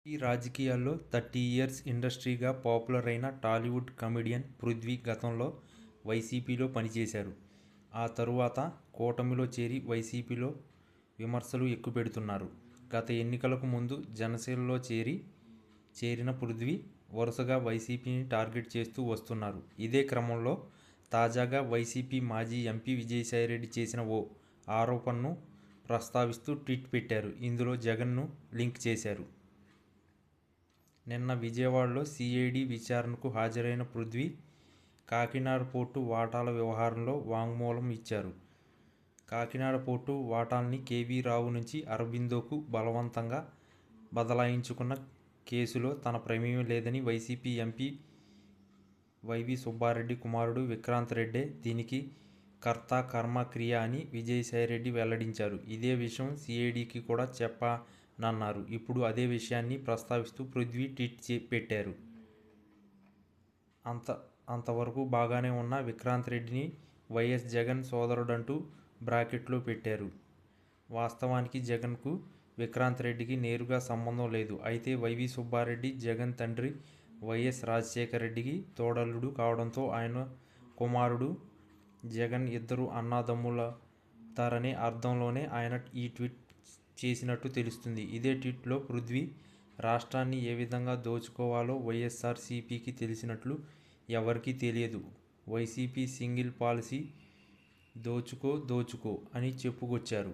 ఈ రాజకీయాల్లో 30 years ఇండస్ట్రీగా popular అయిన టాలీవుడ్ కమెడియన్ పృథ్వీ గతంలో వైసీపీలో పనిచేశారు. ఆ తరువాత కూటమిలో చేరి వైసీపీలో విమర్శలు ఎక్కుపెడుతున్నారు. గత ఎన్నికలకు ముందు జనసేనలో చేరిన పృథ్వీ వరుసగా వైసీపీని టార్గెట్ చేస్తూ వస్తున్నారు. ఇదే క్రమంలో తాజాగా వైసీపీ మాజీ ఎంపీ విజయసాయిరెడ్డి చేసిన ఓ ఆరోపణను ప్రస్తావిస్తూ ట్వీట్ పెట్టారు. ఇందులో జగన్ను లింక్ చేశారు. నిన్న విజయవాడలో సిఐడి విచారణకు హాజరైన పృథ్వీ కాకినాడ పోర్టు వాటాల వ్యవహారంలో వాంగ్మూలం ఇచ్చారు. కాకినాడ పోర్టు వాటాల్ని కేవీ రావు నుంచి అరబిందోకు బలవంతంగా బదలాయించుకున్న కేసులో తన ప్రమేయం లేదని వైసీపీ ఎంపీ వైవీ సుబ్బారెడ్డి కుమారుడు విక్రాంత్ రెడ్డే దీనికి కర్త కర్మ క్రియ అని విజయసాయిరెడ్డి వెల్లడించారు. ఇదే విషయం సిఐడికి కూడా చెప్పానన్నారు. ఇప్పుడు అదే విషయాన్ని ప్రస్తావిస్తూ పృథ్వీ ట్వీట్ పెట్టారు. అంతవరకు బాగానే ఉన్న విక్రాంత్ రెడ్డిని వైఎస్ జగన్ సోదరుడంటూ బ్రాకెట్లో పెట్టారు. వాస్తవానికి జగన్కు విక్రాంత్ రెడ్డికి నేరుగా సంబంధం లేదు. అయితే వైవీ సుబ్బారెడ్డి జగన్ తండ్రి వైఎస్ రాజశేఖర రెడ్డికి తోడల్లుడు కావడంతో ఆయన కుమారుడు జగన్ ఇద్దరు అన్నదమ్ములవుతారనే అర్థంలోనే ఆయన ఈ ట్వీట్ చేసినట్టు తెలుస్తుంది. ఇదే ట్వీట్లో పృథ్వీ రాష్ట్రాన్ని ఏ విధంగా దోచుకోవాలో వైఎస్ఆర్సీపీకి తెలిసినట్లు ఎవరికీ తెలియదు. వైసీపీ సింగిల్ పాలసీ దోచుకో అని చెప్పుకొచ్చారు.